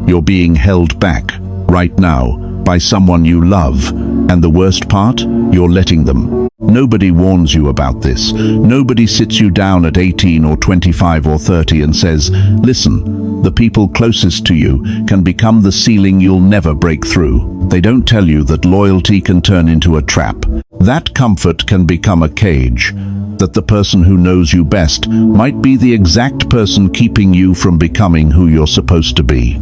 You're being held back, right now, by someone you love. And the worst part? You're letting them. Nobody warns you about this. Nobody sits you down at 18 or 25 or 30 and says, listen, the people closest to you can become the ceiling you'll never break through. They don't tell you that loyalty can turn into a trap. That comfort can become a cage. That the person who knows you best might be the exact person keeping you from becoming who you're supposed to be.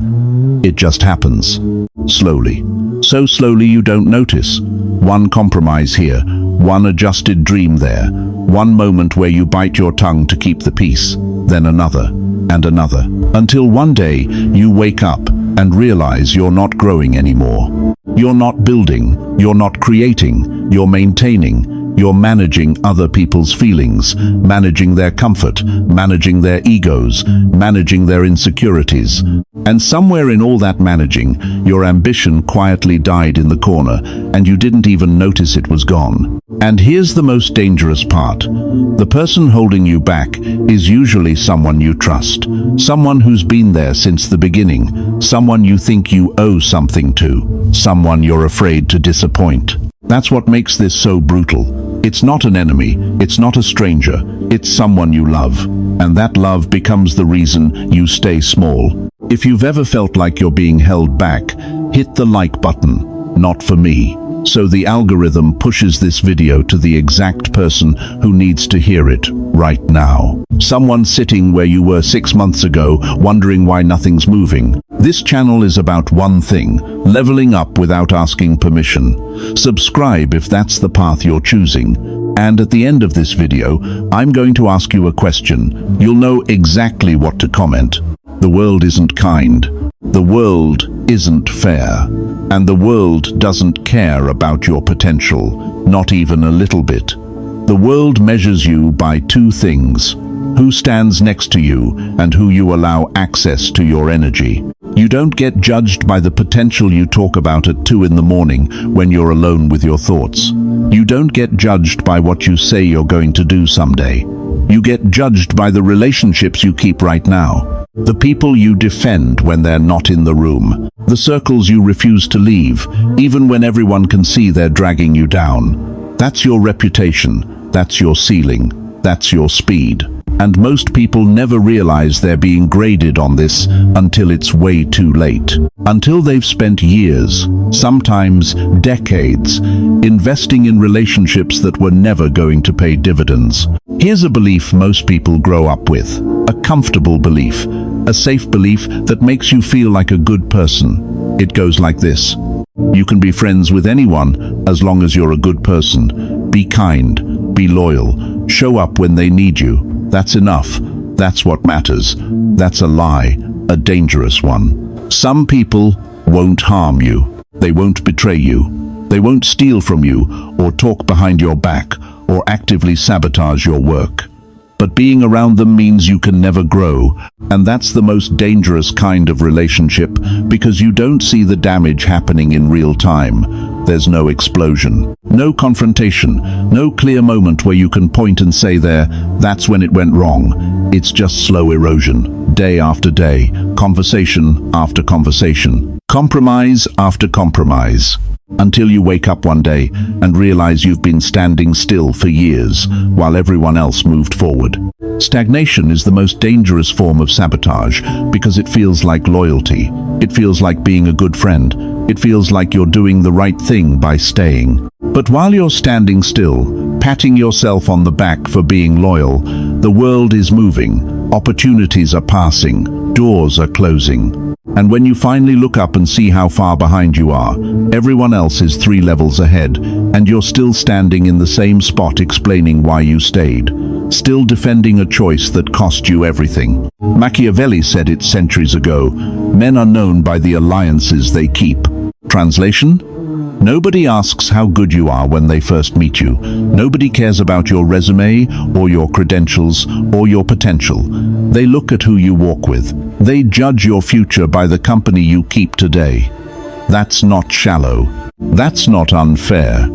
It just happens. Slowly. So slowly you don't notice. One compromise here, one adjusted dream there, one moment where you bite your tongue to keep the peace, then another, and another, until one day you wake up and realize you're not growing anymore. You're not building, you're not creating, you're maintaining. You're managing other people's feelings, managing their comfort, managing their egos, managing their insecurities. And somewhere in all that managing, your ambition quietly died in the corner, and you didn't even notice it was gone. And here's the most dangerous part. The person holding you back is usually someone you trust, someone who's been there since the beginning, someone you think you owe something to, someone you're afraid to disappoint. That's what makes this so brutal. It's not an enemy, it's not a stranger, it's someone you love. And that love becomes the reason you stay small. If you've ever felt like you're being held back, hit the like button. Not for me. So the algorithm pushes this video to the exact person who needs to hear it right now. Someone sitting where you were 6 months ago, wondering why nothing's moving. This channel is about one thing: leveling up without asking permission. Subscribe if that's the path you're choosing. And at the end of this video, I'm going to ask you a question. You'll know exactly what to comment. The world isn't kind. The world isn't fair. And the world doesn't care about your potential, not even a little bit. The world measures you by two things: who stands next to you and who you allow access to your energy. You don't get judged by the potential you talk about at 2 in the morning when you're alone with your thoughts. You don't get judged by what you say you're going to do someday. You get judged by the relationships you keep right now. The people you defend when they're not in the room. The circles you refuse to leave, even when everyone can see they're dragging you down. That's your reputation. That's your ceiling. That's your speed. And most people never realize they're being graded on this until it's way too late. Until they've spent years, sometimes decades, investing in relationships that were never going to pay dividends. Here's a belief most people grow up with. A comfortable belief. A safe belief that makes you feel like a good person. It goes like this: you can be friends with anyone as long as you're a good person. Be kind, be loyal, show up when they need you. That's enough. That's what matters. That's a lie, a dangerous one. Some people won't harm you. They won't betray you. They won't steal from you or talk behind your back or actively sabotage your work. But being around them means you can never grow, and that's the most dangerous kind of relationship because you don't see the damage happening in real time. There's no explosion, no confrontation, no clear moment where you can point and say that's when it went wrong. It's just slow erosion, day after day, conversation after conversation, compromise after compromise. Until you wake up one day and realize you've been standing still for years while everyone else moved forward. Stagnation is the most dangerous form of sabotage because it feels like loyalty. It feels like being a good friend. It feels like you're doing the right thing by staying. But while you're standing still, patting yourself on the back for being loyal, the world is moving. Opportunities are passing. Doors are closing. And when you finally look up and see how far behind you are, everyone else is 3 levels ahead, and you're still standing in the same spot explaining why you stayed, still defending a choice that cost you everything. Machiavelli said it centuries ago: men are known by the alliances they keep. Translation? Nobody asks how good you are when they first meet you. Nobody cares about your resume or your credentials or your potential. They look at who you walk with. They judge your future by the company you keep today. That's not shallow. That's not unfair.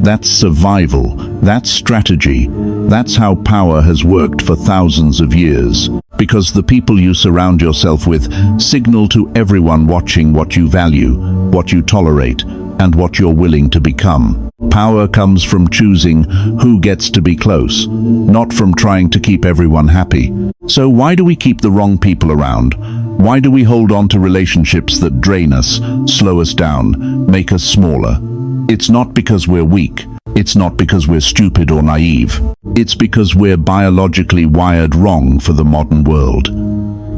That's survival. That's strategy. That's how power has worked for thousands of years. Because the people you surround yourself with signal to everyone watching what you value, what you tolerate, and what you're willing to become. Power comes from choosing who gets to be close, not from trying to keep everyone happy. So why do we keep the wrong people around? Why do we hold on to relationships that drain us, slow us down, make us smaller? It's not because we're weak. It's not because we're stupid or naive. It's because we're biologically wired wrong for the modern world.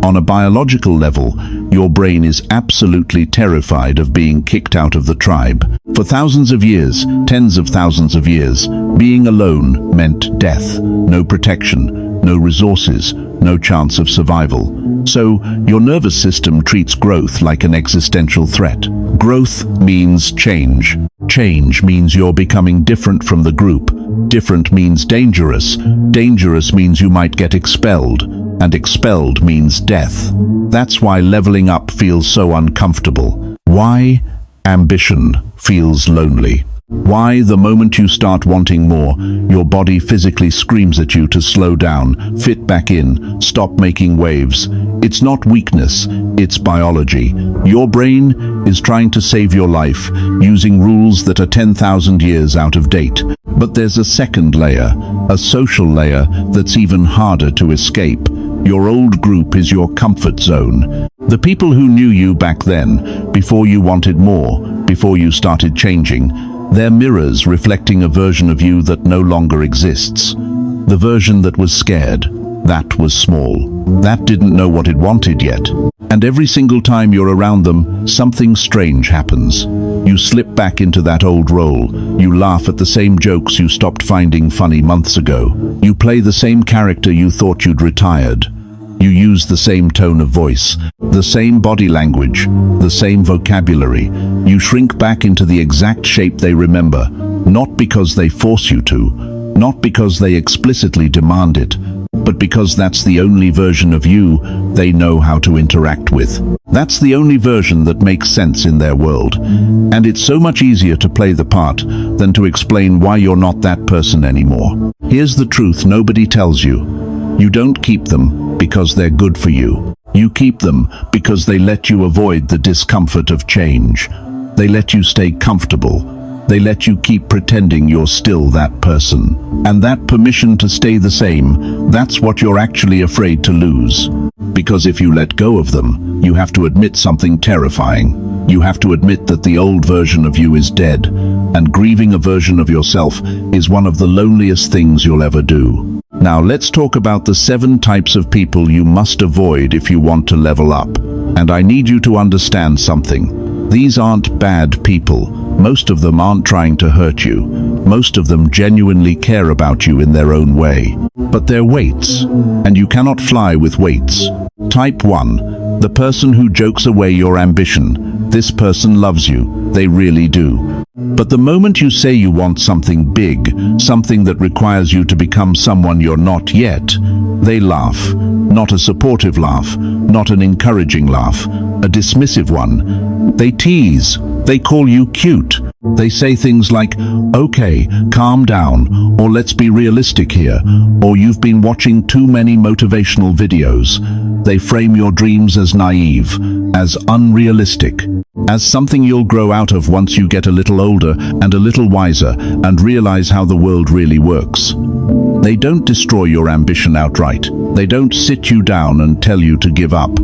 On a biological level, your brain is absolutely terrified of being kicked out of the tribe. For thousands of years, tens of thousands of years, being alone meant death, no protection, no resources, no chance of survival. So, your nervous system treats growth like an existential threat. Growth means change. Change means you're becoming different from the group. Different means dangerous. Dangerous means you might get expelled. And expelled means death. That's why leveling up feels so uncomfortable. Why ambition feels lonely. Why, the moment you start wanting more, your body physically screams at you to slow down, fit back in, stop making waves. It's not weakness, it's biology. Your brain is trying to save your life, using rules that are 10,000 years out of date. But there's a second layer, a social layer that's even harder to escape. Your old group is your comfort zone. The people who knew you back then, before you wanted more, before you started changing, they're mirrors reflecting a version of you that no longer exists. The version that was scared, that was small, that didn't know what it wanted yet. And every single time you're around them, something strange happens. You slip back into that old role. You laugh at the same jokes you stopped finding funny months ago. You play the same character you thought you'd retired. You use the same tone of voice, the same body language, the same vocabulary. You shrink back into the exact shape they remember, not because they force you to, not because they explicitly demand it, but because that's the only version of you they know how to interact with. That's the only version that makes sense in their world. And it's so much easier to play the part than to explain why you're not that person anymore. Here's the truth nobody tells you. You don't keep them because they're good for you. You keep them because they let you avoid the discomfort of change. They let you stay comfortable. They let you keep pretending you're still that person. And that permission to stay the same, that's what you're actually afraid to lose. Because if you let go of them, you have to admit something terrifying. You have to admit that the old version of you is dead, and grieving a version of yourself is one of the loneliest things you'll ever do. Now let's talk about the 7 types of people you must avoid if you want to level up. And I need you to understand something. These aren't bad people. Most of them aren't trying to hurt you. Most of them genuinely care about you in their own way. But they're weights, and you cannot fly with weights. Type 1. The person who jokes away your ambition. This person loves you. They really do. But the moment you say you want something big, something that requires you to become someone you're not yet, they laugh. Not a supportive laugh, not an encouraging laugh, a dismissive one. They tease. They call you cute. They say things like, okay, calm down, or let's be realistic here, or you've been watching too many motivational videos. They frame your dreams as naive, as unrealistic, as something you'll grow out of once you get a little older and a little wiser and realize how the world really works. They don't destroy your ambition outright. They don't sit you down and tell you to give up.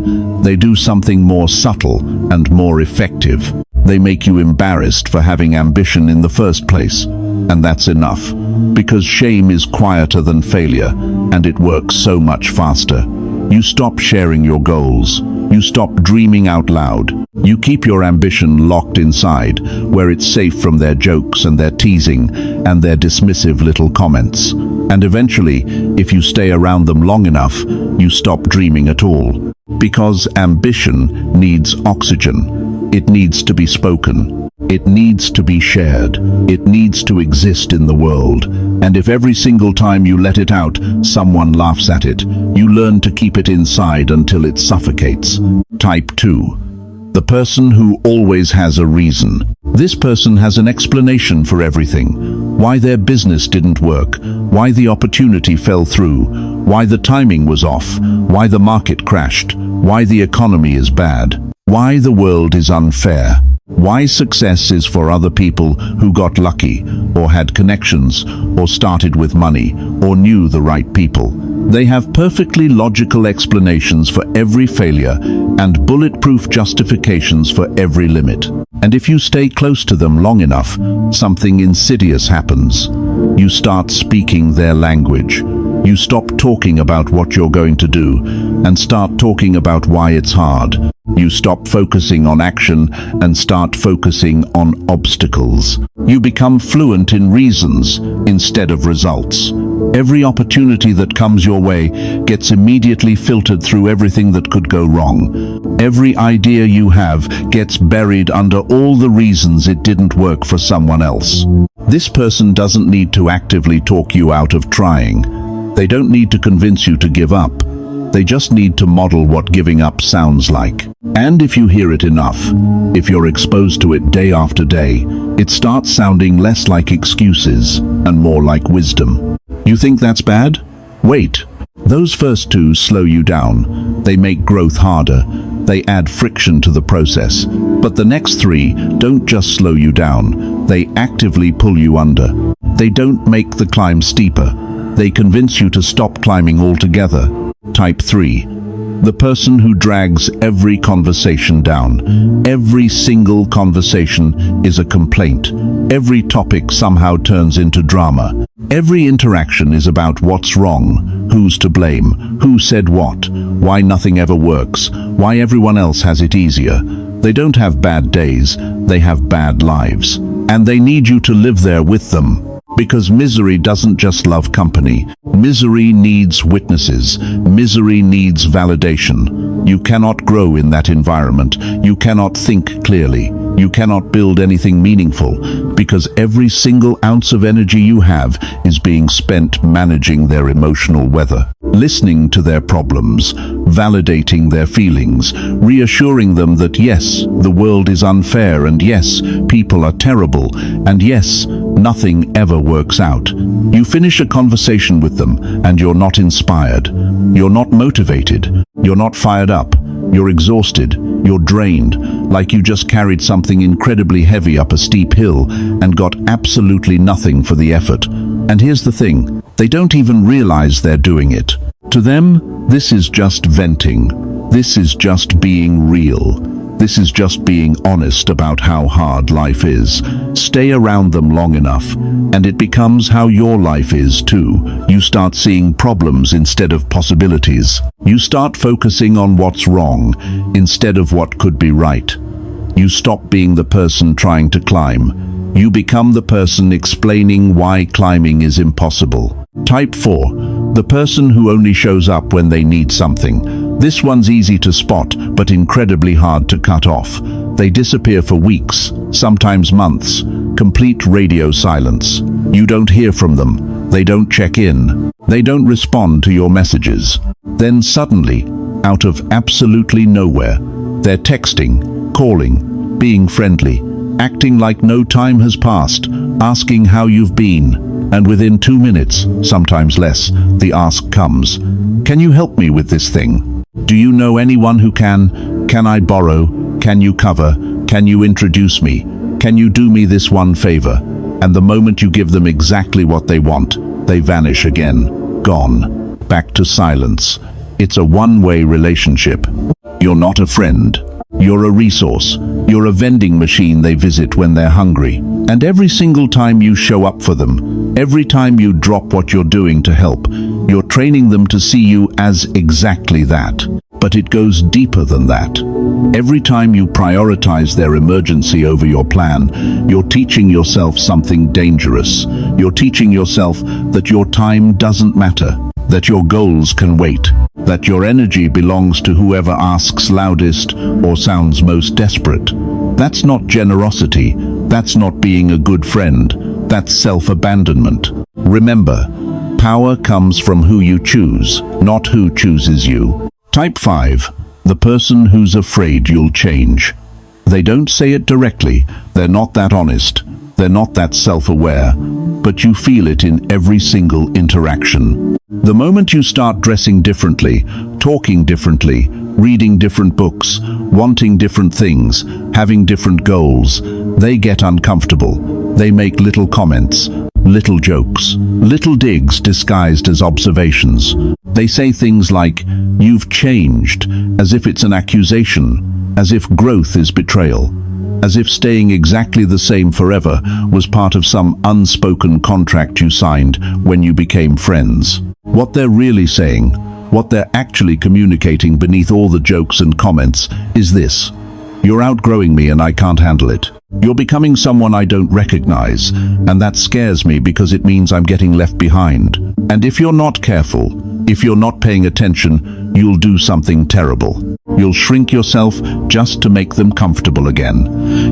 They do something more subtle and more effective. They make you embarrassed for having ambition in the first place. And that's enough. Because shame is quieter than failure, and it works so much faster. You stop sharing your goals. You stop dreaming out loud. You keep your ambition locked inside, where it's safe from their jokes and their teasing and their dismissive little comments. And eventually, if you stay around them long enough, you stop dreaming at all. Because ambition needs oxygen. It needs to be spoken. It needs to be shared. It needs to exist in the world. And if every single time you let it out, someone laughs at it, you learn to keep it inside until it suffocates. Type 2. The person who always has a reason. This person has an explanation for everything. Why their business didn't work, why the opportunity fell through, why the timing was off, why the market crashed, why the economy is bad, why the world is unfair, why success is for other people who got lucky, or had connections, or started with money, or knew the right people. They have perfectly logical explanations for every failure and bulletproof justifications for every limit. And if you stay close to them long enough, something insidious happens. You start speaking their language. You stop talking about what you're going to do and start talking about why it's hard. You stop focusing on action and start focusing on obstacles. You become fluent in reasons instead of results. Every opportunity that comes your way gets immediately filtered through everything that could go wrong. Every idea you have gets buried under all the reasons it didn't work for someone else. This person doesn't need to actively talk you out of trying. They don't need to convince you to give up. They just need to model what giving up sounds like. And if you hear it enough, if you're exposed to it day after day, it starts sounding less like excuses and more like wisdom. You think that's bad? Wait. Those first two slow you down. They make growth harder. They add friction to the process. But the next three don't just slow you down. They actively pull you under. They don't make the climb steeper. They convince you to stop climbing altogether. Type 3. The person who drags every conversation down. Every single conversation is a complaint. Every topic somehow turns into drama. Every interaction is about what's wrong, who's to blame, who said what, why nothing ever works, why everyone else has it easier. They don't have bad days, they have bad lives. And they need you to live there with them. Because misery doesn't just love company. Misery needs witnesses. Misery needs validation. You cannot grow in that environment. You cannot think clearly. You cannot build anything meaningful because every single ounce of energy you have is being spent managing their emotional weather, listening to their problems, validating their feelings, reassuring them that yes, the world is unfair, and yes, people are terrible, and yes, nothing ever works out. You finish a conversation with them and you're not inspired. You're not motivated. You're not fired up. You're exhausted. You're drained, like you just carried something incredibly heavy up a steep hill and got absolutely nothing for the effort. And here's the thing, they don't even realize they're doing it. To them, this is just venting. This is just being real. This is just being honest about how hard life is. Stay around them long enough, and it becomes how your life is too. You start seeing problems instead of possibilities. You start focusing on what's wrong instead of what could be right. You stop being the person trying to climb. You become the person explaining why climbing is impossible. Type 4. The person who only shows up when they need something. This one's easy to spot, but incredibly hard to cut off. They disappear for weeks, sometimes months. Complete radio silence. You don't hear from them. They don't check in. They don't respond to your messages. Then suddenly, out of absolutely nowhere, they're texting, calling, being friendly, acting like no time has passed, asking how you've been. And within 2 minutes, sometimes less, the ask comes. Can you help me with this thing? Do you know anyone who can? Can I borrow? Can you cover? Can you introduce me? Can you do me this one favor? And the moment you give them exactly what they want, they vanish again. Gone. Back to silence. It's a one-way relationship. You're not a friend. You're a resource. You're a vending machine they visit when they're hungry. And every single time you show up for them, every time you drop what you're doing to help, you're training them to see you as exactly that. But it goes deeper than that. Every time you prioritize their emergency over your plan, you're teaching yourself something dangerous. You're teaching yourself that your time doesn't matter, that your goals can wait, that your energy belongs to whoever asks loudest or sounds most desperate. That's not generosity. That's not being a good friend. That's self-abandonment. Remember, power comes from who you choose, not who chooses you. Type 5. The person who's afraid you'll change. They don't say it directly, they're not that honest, they're not that self-aware, but you feel it in every single interaction. The moment you start dressing differently, talking differently, reading different books, wanting different things, having different goals, they get uncomfortable. They make little comments, little jokes, little digs disguised as observations. They say things like, "You've changed," as if it's an accusation, as if growth is betrayal, as if staying exactly the same forever was part of some unspoken contract you signed when you became friends. What they're really saying, what they're actually communicating beneath all the jokes and comments, is this: "You're outgrowing me and I can't handle it. You're becoming someone I don't recognize, and that scares me because it means I'm getting left behind. And if you're not careful, if you're not paying attention, you'll do something terrible. You'll shrink yourself just to make them comfortable again.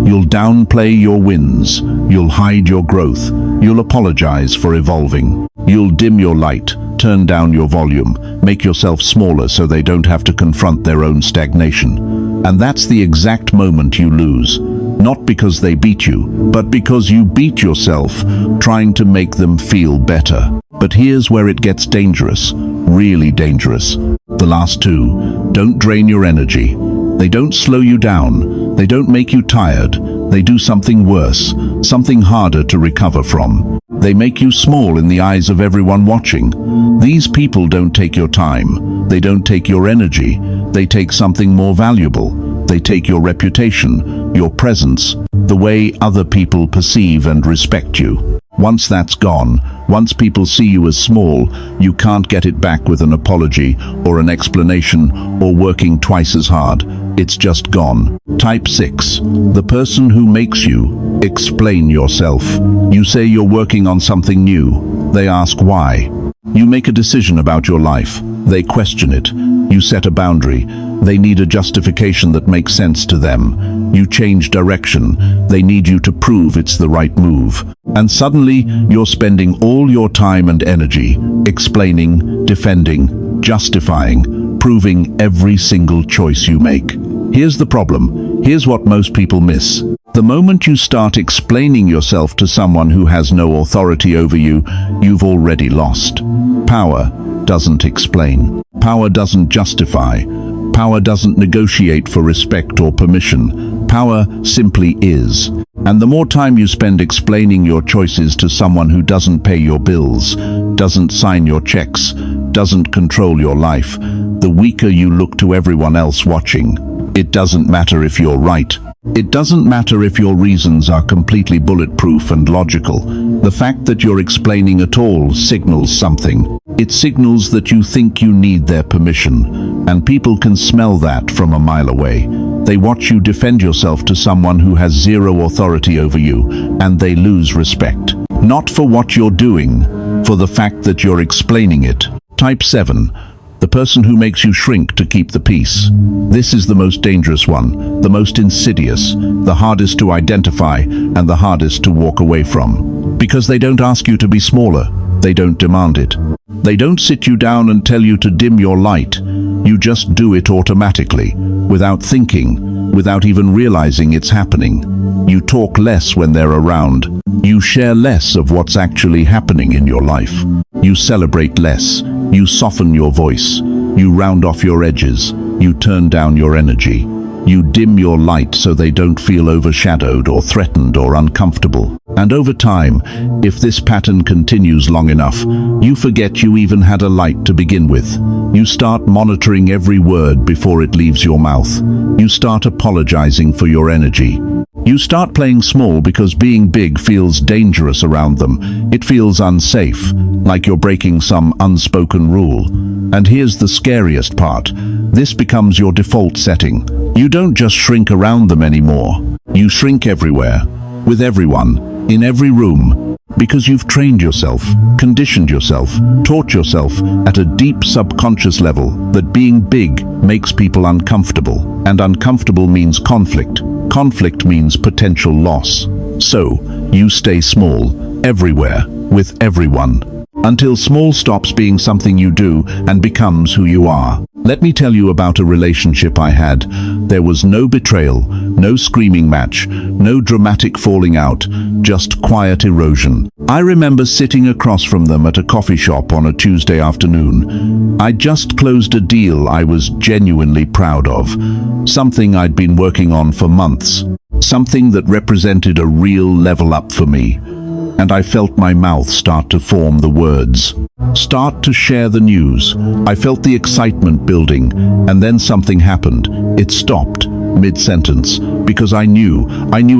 You'll downplay your wins. You'll hide your growth. You'll apologize for evolving. You'll dim your light, turn down your volume, make yourself smaller so they don't have to confront their own stagnation. And that's the exact moment you lose. Not because they beat you, but because you beat yourself trying to make them feel better. But here's where it gets dangerous, really dangerous. The last two don't drain your energy. They don't slow you down. They don't make you tired. They do something worse, something harder to recover from. They make you small in the eyes of everyone watching. These people don't take your time. They don't take your energy. They take something more valuable. They take your reputation, your presence, the way other people perceive and respect you. Once that's gone, once people see you as small, you can't get it back with an apology or an explanation or working twice as hard. It's just gone. Type 6. The person who makes you explain yourself. You say you're working on something new. They ask why. You make a decision about your life. They question it. You set a boundary. They need a justification that makes sense to them. You change direction. They need you to prove it's the right move. And suddenly, you're spending all your time and energy explaining, defending, justifying, proving every single choice you make. Here's the problem. Here's what most people miss. The moment you start explaining yourself to someone who has no authority over you, you've already lost. Power doesn't explain. Power doesn't justify. Power doesn't negotiate for respect or permission. Power simply is. And the more time you spend explaining your choices to someone who doesn't pay your bills, doesn't sign your checks, doesn't control your life, the weaker you look to everyone else watching. It doesn't matter if you're right. It doesn't matter if your reasons are completely bulletproof and logical. The fact that you're explaining at all signals something. It signals that you think you need their permission, and people can smell that from a mile away. They watch you defend yourself to someone who has zero authority over you, and they lose respect. Not for what you're doing, for the fact that you're explaining it. Type 7. The person who makes you shrink to keep the peace. This is the most dangerous one, the most insidious, the hardest to identify, and the hardest to walk away from. Because they don't ask you to be smaller, they don't demand it. They don't sit you down and tell you to dim your light. You just do it automatically, without thinking, without even realizing it's happening. You talk less when they're around. You share less of what's actually happening in your life. You celebrate less. You soften your voice. You round off your edges. You turn down your energy. You dim your light so they don't feel overshadowed or threatened or uncomfortable. And over time, if this pattern continues long enough, you forget you even had a light to begin with. You start monitoring every word before it leaves your mouth. You start apologizing for your energy. You start playing small because being big feels dangerous around them. It feels unsafe, like you're breaking some unspoken rule. And here's the scariest part. This becomes your default setting. You don't just shrink around them anymore. You shrink everywhere, with everyone, in every room, because you've trained yourself, conditioned yourself, taught yourself at a deep subconscious level that being big makes people uncomfortable. And uncomfortable means conflict. Conflict means potential loss. So, you stay small, everywhere, with everyone, until small stops being something you do and becomes who you are. Let me tell you about a relationship I had. There was no betrayal, no screaming match, no dramatic falling out, just quiet erosion. I remember sitting across from them at a coffee shop on a Tuesday afternoon. I just closed a deal I was genuinely proud of, something I'd been working on for months, something that represented a real level up for me. And I felt my mouth start to form the words, start to share the news. I felt the excitement building, and then something happened. It stopped mid-sentence, because I knew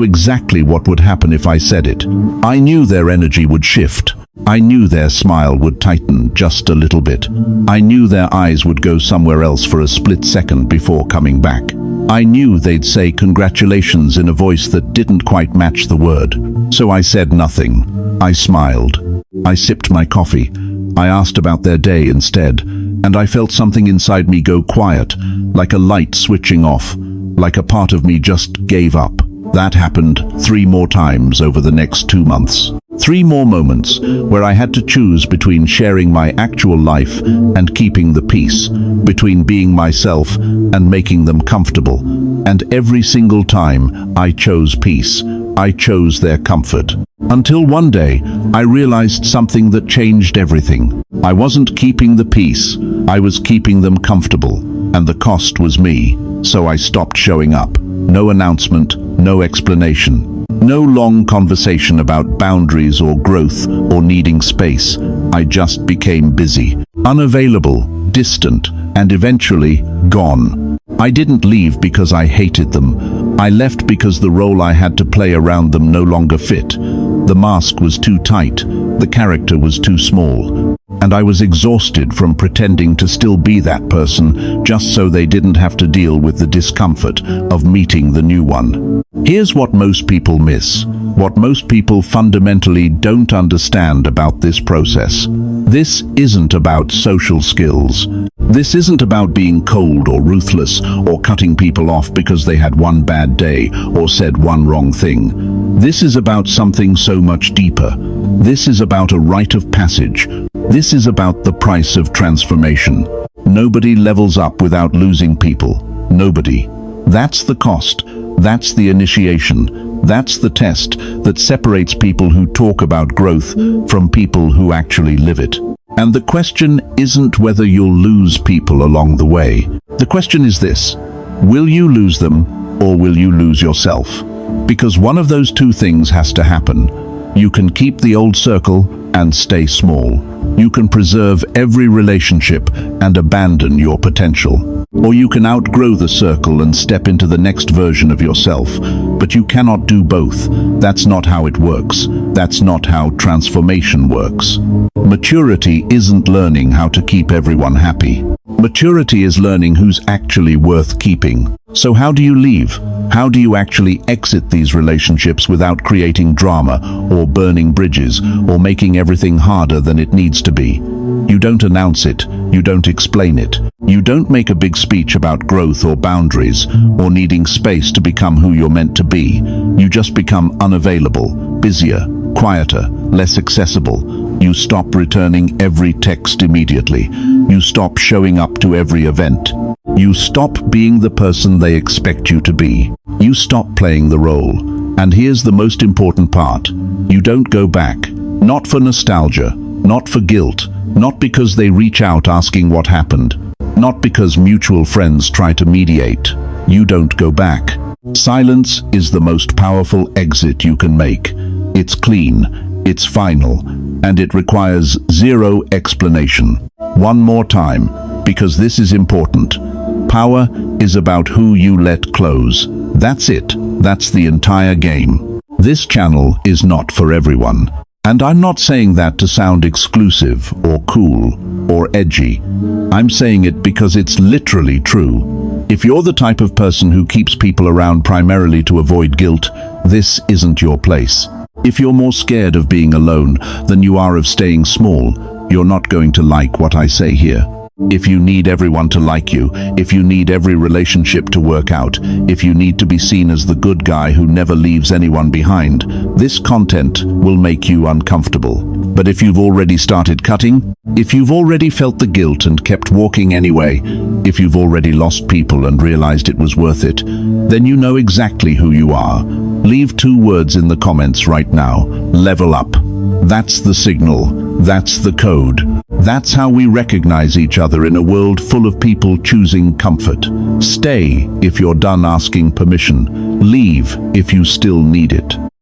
exactly what would happen if I said it. I knew their energy would shift. I knew their smile would tighten just a little bit. I knew their eyes would go somewhere else for a split second before coming back. I knew they'd say congratulations in a voice that didn't quite match the word. So I said nothing. I smiled. I sipped my coffee. I asked about their day instead, and I felt something inside me go quiet, like a light switching off, like a part of me just gave up. That happened 3 more times over the next 2 months. 3 more moments where I had to choose between sharing my actual life and keeping the peace, between being myself and making them comfortable. And every single time I chose peace. I chose their comfort. Until one day, I realized something that changed everything. I wasn't keeping the peace, I was keeping them comfortable, and the cost was me. So I stopped showing up. No announcement, no explanation. No long conversation about boundaries or growth or needing space. I just became busy, unavailable, distant, and eventually gone. I didn't leave because I hated them. I left because the role I had to play around them no longer fit. The mask was too tight, the character was too small, and I was exhausted from pretending to still be that person just so they didn't have to deal with the discomfort of meeting the new one. Here's what most people miss, what most people fundamentally don't understand about this process. This isn't about social skills. This isn't about being cold or ruthless or cutting people off because they had one bad day or said one wrong thing. This is about something so much deeper. This is about a rite of passage. This is about the price of transformation. Nobody levels up without losing people. Nobody. That's the cost. That's the initiation. That's the test that separates people who talk about growth from people who actually live it. And the question isn't whether you'll lose people along the way. The question is this: will you lose them, or will you lose yourself? Because one of those 2 things has to happen. You can keep the old circle and stay small. You can preserve every relationship and abandon your potential. Or you can outgrow the circle and step into the next version of yourself. But you cannot do both. That's not how it works. That's not how transformation works. Maturity isn't learning how to keep everyone happy. Maturity is learning who's actually worth keeping. So how do you leave? How do you actually exit these relationships without creating drama or burning bridges or making everything harder than it needs to be? You don't announce it. You don't explain it. You don't make a big speech about growth or boundaries or needing space to become who you're meant to be. You just become unavailable, busier, quieter, less accessible. You stop returning every text immediately. You stop showing up to every event. You stop being the person they expect you to be. You stop playing the role. And here's the most important part. You don't go back. Not for nostalgia, not for guilt, not because they reach out asking what happened, not because mutual friends try to mediate. You don't go back. Silence is the most powerful exit you can make. It's clean, it's final, and it requires 0 explanation. One more time, because this is important. Power is about who you let close. That's it. That's the entire game. This channel is not for everyone. And I'm not saying that to sound exclusive or cool or edgy. I'm saying it because it's literally true. If you're the type of person who keeps people around primarily to avoid guilt, this isn't your place. If you're more scared of being alone than you are of staying small, you're not going to like what I say here. If you need everyone to like you, if you need every relationship to work out, if you need to be seen as the good guy who never leaves anyone behind, this content will make you uncomfortable. But if you've already started cutting, if you've already felt the guilt and kept walking anyway, if you've already lost people and realized it was worth it, then you know exactly who you are. Leave 2 words in the comments right now. Level up. That's the signal. That's the code. That's how we recognize each other in a world full of people choosing comfort. Stay if you're done asking permission. Leave if you still need it.